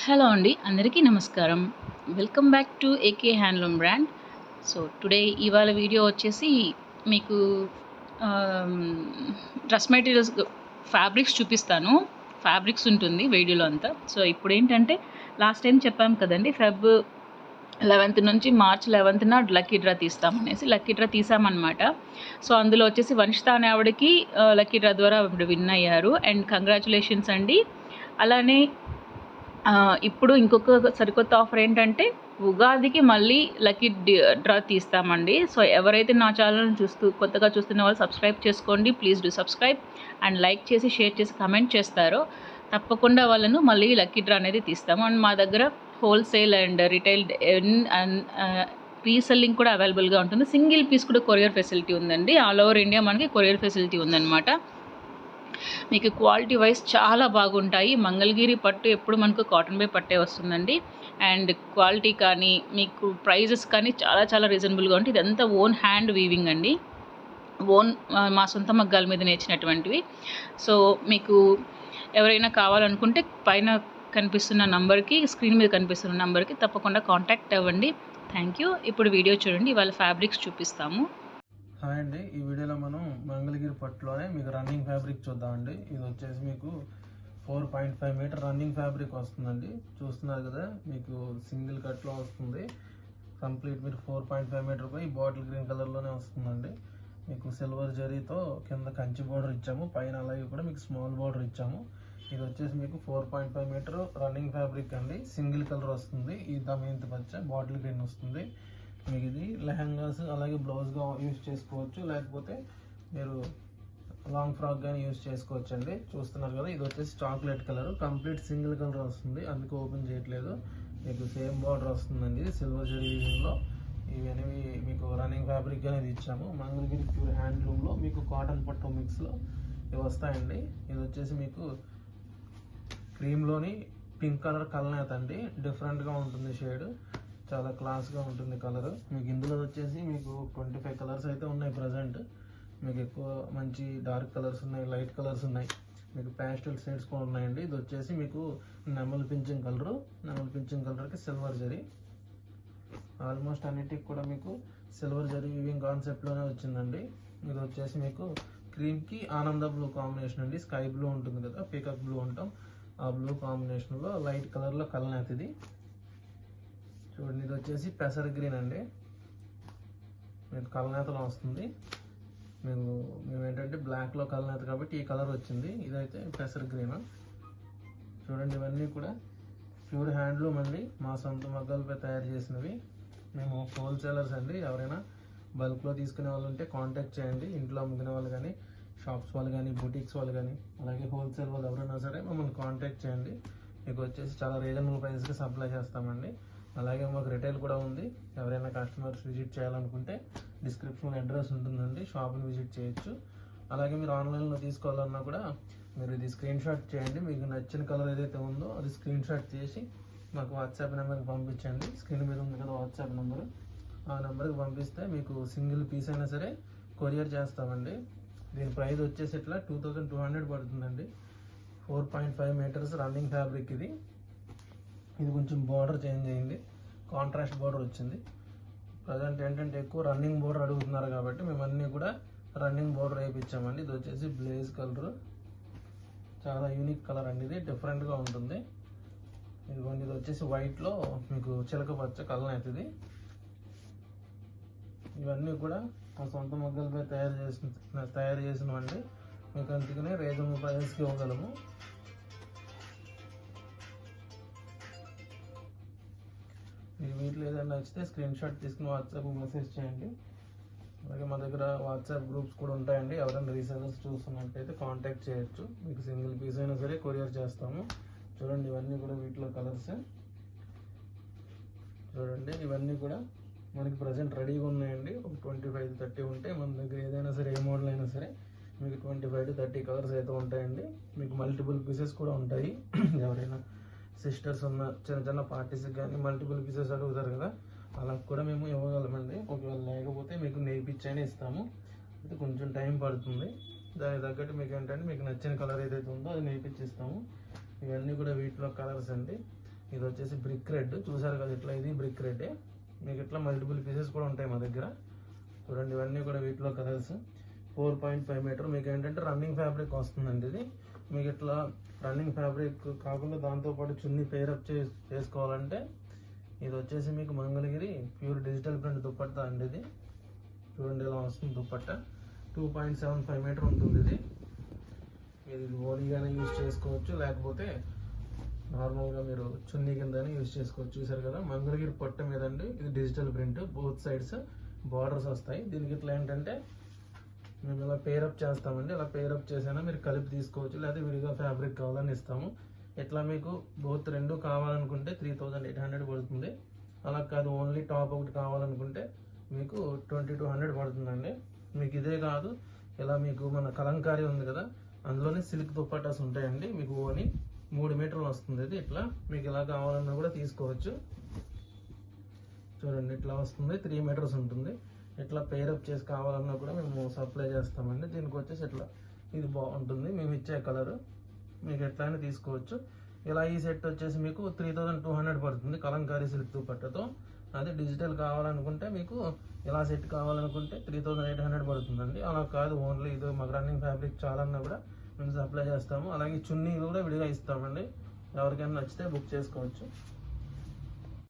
Hello అండి, అందరికీ నమస్కారం. Welcome back to AK handloom brand. So today ఇవాళ వీడియో వచ్చేసి మీకు ఆమ్, డ్రెస్ మెటీరియల్స్ ఫ్యాబ్రిక్స్ చూపిస్తాను. ఫ్యాబ్రిక్స్ ఉంటుంది వీడియోలో అంతా. సో ఇప్పుడు ఏంటంటే లాస్ట్ టైం చెప్పాం కదండి, ఫెబ్ 11th నుంచి మార్చ్ 11th లక్కీ డ్రా తీస్తామనేసి లక్కీ డ్రా తీసామన్నమాట. సో అందులో వచ్చేసి వంశిత అనే ఆవిడకి లక్కీ డ్రా ద్వారా విన్ అయ్యారు. అండ్ కంగ్రాచులేషన్స్ అండి. అలానే ఇప్పుడు ఇంకొక సరికొత్త ఆఫర్ ఏంటంటే ఉగాదికి మళ్ళీ లక్కీ డ్రా తీస్తామండి. సో ఎవరైతే నా ఛానల్ని కొత్తగా చూస్తున్న వాళ్ళు సబ్స్క్రైబ్ చేసుకోండి. Please do subscribe and like చేసి షేర్ చేసి కమెంట్ చేస్తారో తప్పకుండా వాళ్ళను మళ్ళీ లక్కీ డ్రా అనేది తీస్తాము. అండ్ మా దగ్గర wholesale and retail and reselling కూడా అవైలబుల్గా ఉంటుంది. సింగిల్ పీస్ కూడా కొరియర్ ఫెసిలిటీ ఉందండి. ఆల్ ఓవర్ ఇండియా మనకి కొరియర్ ఫెసిలిటీ ఉందన్నమాట. మీకు క్వాలిటీ వైజ్ చాలా బాగుంటాయి. మంగళగిరి పట్టు ఎప్పుడు మనకు కాటన్ బై పట్టే వస్తుందండి. అండ్ క్వాలిటీ కానీ మీకు ప్రైజెస్ కానీ చాలా చాలా రీజనబుల్గా ఉంటుంది. ఇదంతా ఓన్ హ్యాండ్ వీవింగ్ అండి. మా సొంత మగ్గాల మీద నేర్చినటువంటివి. సో మీకు ఎవరైనా కావాలనుకుంటే పైన కనిపిస్తున్న నంబర్కి, స్క్రీన్ మీద కనిపిస్తున్న నంబర్కి తప్పకుండా కాంటాక్ట్ అవ్వండి. Thank you. ఇప్పుడు వీడియో చూడండి. ఇవాళ ఫ్యాబ్రిక్స్ చూపిస్తాము. హాయ్ అండి, ఈ వీడియోలో మనం మంగళగిరి పట్టులోనే మీకు రన్నింగ్ ఫ్యాబ్రిక్ చూద్దామండి. ఇది వచ్చేసి మీకు 4.5 మీటర్ రన్నింగ్ ఫ్యాబ్రిక్ వస్తుందండి. చూస్తున్నారు కదా, మీకు సింగిల్ కట్లో వస్తుంది. కంప్లీట్ మీరు 4.5 మీటర్ పై బాటిల్ గ్రీన్ కలర్లోనే వస్తుందండి. మీకు సిల్వర్ జరీతో కింద కంచి బోర్డర్ ఇచ్చాము, పైన అలాగే కూడా మీకు స్మాల్ బోర్డర్ ఇచ్చాము. ఇది వచ్చేసి మీకు 4.5 మీటర్ రన్నింగ్ ఫ్యాబ్రిక్ అండి. సింగిల్ కలర్ వస్తుంది. ఈ దమయంతి పచ్చ బాటిల్ గ్రీన్ వస్తుంది. మీకు ఇది లెహంగాస్ అలాగే బ్లౌజ్గా యూజ్ చేసుకోవచ్చు, లేకపోతే మీరు లాంగ్ ఫ్రాక్ కానీ యూజ్ చేసుకోవచ్చు అండి. చూస్తున్నారు కదా, ఇది వచ్చేసి chocolate colour, complete single colour వస్తుంది, అందుకే ఓపెన్ చేయట్లేదు. మీకు సేమ్ బార్డర్ వస్తుందండి సిల్వర్ జరీలో. ఇవన్నీ మీకు రన్నింగ్ ఫ్యాబ్రిక్ అనేది ఇచ్చాము. మంగళగిరి ప్యూర్ హ్యాండ్లూమ్లో మీకు కాటన్ పట్టు మిక్స్లో ఇవి వస్తాయండి. ఇది వచ్చేసి మీకు క్రీమ్లోని పింక్ కలర్ కలనేత అండి. డిఫరెంట్గా ఉంటుంది షేడ్, చాలా క్లాస్గా ఉంటుంది కలర్. మీకు ఇందులో వచ్చేసి మీకు 25 కలర్స్ అయితే ఉన్నాయి ప్రజెంట్. మీకు ఎక్కువ మంచి డార్క్ కలర్స్ ఉన్నాయి, లైట్ కలర్స్ ఉన్నాయి, మీకు ప్యాస్టల్ షేడ్స్ కూడా ఉన్నాయండి. ఇది వచ్చేసి మీకు నెమల్ పింఛింగ్ కలరు. నెమల్ పింఛింగ్ కలర్కి సిల్వర్ జరీ. ఆల్మోస్ట్ అన్నిటికి కూడా మీకు సిల్వర్ జరీ వివింగ్ కాన్సెప్ట్లోనే వచ్చిందండి. ఇది వచ్చేసి మీకు క్రీమ్కి ఆనంద బ్లూ కాంబినేషన్ అండి. స్కై బ్లూ ఉంటుంది కదా, పీకాక్ బ్లూ అంటాం, ఆ బ్లూ కాంబినేషన్లో లైట్ కలర్లో కలనేత ఇది. చూడండి, ఇది వచ్చేసి పెసర్ గ్రీన్ అండి. మీకు కలనేతలో వస్తుంది. మేము ఏంటంటే బ్లాక్లో కలనేత కాబట్టి ఈ కలర్ వచ్చింది. ఇదైతే పెసర్ గ్రీన్. చూడండి, ఇవన్నీ కూడా ప్యూర్ హ్యాండ్లూమ్ అండి, మా సొంత మగ్గాలపై తయారు చేసినవి. మేము హోల్సేలర్స్ అండి. ఎవరైనా బల్క్లో తీసుకునే వాళ్ళు ఉంటే కాంటాక్ట్ చేయండి. ఇంట్లో అమ్ముకునే వాళ్ళు కానీ, షాప్స్ వాళ్ళు కానీ, బుటీక్స్ వాళ్ళు కానీ, అలాగే హోల్సేల్ వాళ్ళు ఎవరైనా సరే మమ్మల్ని కాంటాక్ట్ చేయండి. మీకు వచ్చేసి చాలా రీజనబుల్ ప్రైస్కి సప్లై చేస్తామండి. అలాగే మాకు రిటైల్ కూడా ఉంది. ఎవరైనా కస్టమర్స్ విజిట్ చేయాలనుకుంటే డిస్క్రిప్షన్లో అడ్రస్ ఉంటుందండి, షాప్ని విజిట్ చేయొచ్చు. అలాగే మీరు ఆన్లైన్లో తీసుకోవాలన్నా కూడా మీరు ఇది స్క్రీన్ షాట్ చేయండి. మీకు నచ్చిన కలర్ ఏదైతే ఉందో అది స్క్రీన్ షాట్ చేసి మాకు వాట్సాప్ నెంబర్కి పంపించండి. స్క్రీన్ మీద ఉంది కదా వాట్సాప్ నెంబరు, ఆ నెంబర్కి పంపిస్తే మీకు సింగిల్ పీస్ అయినా సరే కొరియర్ చేస్తామండి. దీని ప్రైస్ వచ్చేసి ఇట్లా 2200 పడుతుందండి. 4.5 మీటర్స్ రన్నింగ్ ఫ్యాబ్రిక్ ఇది. ఇది కొంచెం బార్డర్ చేంజ్ అయింది, కాంట్రాస్ట్ బార్డర్ వచ్చింది. ప్రజెంట్ ఏంటంటే ఎక్కువ రన్నింగ్ బార్డర్ అడుగుతున్నారు కాబట్టి మేము అన్నీ కూడా రన్నింగ్ బార్డర్ వేయించామండి. ఇది వచ్చేసి బ్లేజ్ కలర్, చాలా యూనిక్ కలర్ అండి. ఇది డిఫరెంట్గా ఉంటుంది. ఇదిగోండి, ఇది వచ్చేసి వైట్లో మీకు చిలక పచ్చ కలర్ అవుతుంది. ఇవన్నీ కూడా మా సొంత మొగ్గలపై తయారు చేసినవండి. మీకు అందుకనే రీజనబుల్ ప్రైస్కి ఇవ్వగలము. మీకు వీటిలో ఏదైనా నచ్చితే స్క్రీన్ షాట్ తీసుకుని వాట్సాప్ మెసేజ్ చేయండి. అలాగే మా దగ్గర వాట్సాప్ గ్రూప్స్ కూడా ఉంటాయండి. ఎవరైనా రీసెలర్స్ చూస్తున్నట్టయితే కాంటాక్ట్ చేయొచ్చు. మీకు సింగిల్ పీస్ అయినా సరే కొరియర్ చేస్తాము. చూడండి, ఇవన్నీ కూడా వీటిలో కలర్స్. చూడండి, ఇవన్నీ కూడా మనకి ప్రజెంట్ రెడీగా ఉన్నాయండి. ఒక 25-30 ఉంటే మన దగ్గర ఏదైనా సరే, ఏ మోడల్ అయినా సరే మీకు 25-30 కలర్స్ అయితే ఉంటాయండి. మీకు మల్టిపుల్ పీసెస్ కూడా ఉంటాయి. ఎవరైనా సిస్టర్స్ ఉన్న చిన్న చిన్న పార్టీస్కి కానీ మల్టిపుల్ పీసెస్ అడుగుతారు కదా, అలా కూడా మేము ఇవ్వగలమండి. ఒకవేళ లేకపోతే మీకు నేర్పించైనా ఇస్తాము. అయితే కొంచెం టైం పడుతుంది. దానికి తగ్గట్టు మీకు ఏంటంటే మీకు నచ్చిన కలర్ ఏదైతే ఉందో అది నేర్పించిస్తాము. ఇవన్నీ కూడా వీటిలో కలర్స్ అండి. ఇది వచ్చేసి బ్రిక్ రెడ్, చూసారు కదా ఇట్లా, ఇది బ్రిక్ రెడ్. మీకు ఇట్లా మల్టిపుల్ పీసెస్ కూడా ఉంటాయి మా దగ్గర. చూడండి ఇవన్నీ కూడా వీటిలో కలర్స్. 4.5 మీటర్. మీకు ఏంటంటే రన్నింగ్ ఫ్యాబ్రిక్ వస్తుందండి ఇది. మీకు ఇట్లా రన్నింగ్ ఫ్యాబ్రిక్ కాకుండా దాంతోపాటు చున్నీ పేరప్ చేసుకోవాలంటే ఇది వచ్చేసి మీకు Mangalagiri pure digital print dupatta అండి ఇది. చూడండి ఇలా వస్తుంది దుపట్టా. 2.75 మీటర్ ఉంటుంది ఇది. మీరు ఇది ఓనీగానే యూజ్ చేసుకోవచ్చు, లేకపోతే నార్మల్గా మీరు చున్నీ కిందనే యూజ్ చేసుకోవచ్చు. చూసారు కదా మంగళగిరి పట్టు మీద అండి. ఇది digital print, both sides borders వస్తాయి. దీనికి ఇట్లా ఏంటంటే మేము ఇలా పేరప్ చేస్తామండి. ఇలా పేరప్ చేసైనా మీరు కలిపి తీసుకోవచ్చు, లేకపోతే విడిగా ఫ్యాబ్రిక్ కావాలని ఇస్తాము. ఇట్లా మీకు బోత్ రెండు కావాలనుకుంటే 3800 పడుతుంది. అలా కాదు ఓన్లీ టాప్ ఒకటి కావాలనుకుంటే మీకు 2200 పడుతుందండి. మీకు ఇదే కాదు, ఇలా మీకు మన కలంకారీ ఉంది కదా, అందులోనే సిల్క్ దుపట్టాస్ ఉంటాయండి. మీకు ఓని 3 మీటర్లు వస్తుంది ఇది. ఇట్లా మీకు ఇలా కావాలన్నా కూడా తీసుకోవచ్చు. చూడండి ఇట్లా వస్తుంది, 3 మీటర్స్ ఉంటుంది. ఇట్లా పేరప్ చేసి కావాలన్నా కూడా మేము సప్లై చేస్తామండి. దీనికి వచ్చేసి ఇట్లా ఇది బాగుంటుంది, మేము ఇచ్చే కలరు. మీకు ఎట్లయినా తీసుకోవచ్చు. ఇలా ఈ సెట్ వచ్చేసి మీకు 3200 పడుతుంది కలంకారీ సిల్క్ దుపట్టాతో. అదే డిజిటల్ కావాలనుకుంటే మీకు ఇలా సెట్ కావాలనుకుంటే 3800 పడుతుందండి. అలా కాదు ఓన్లీ ఇది మాకు రన్నింగ్ ఫ్యాబ్రిక్ చాలన్నా కూడా మేము సప్లై చేస్తాము. అలాగే చున్నీలు కూడా విడిగా ఇస్తామండి. ఎవరికైనా నచ్చితే బుక్ చేసుకోవచ్చు.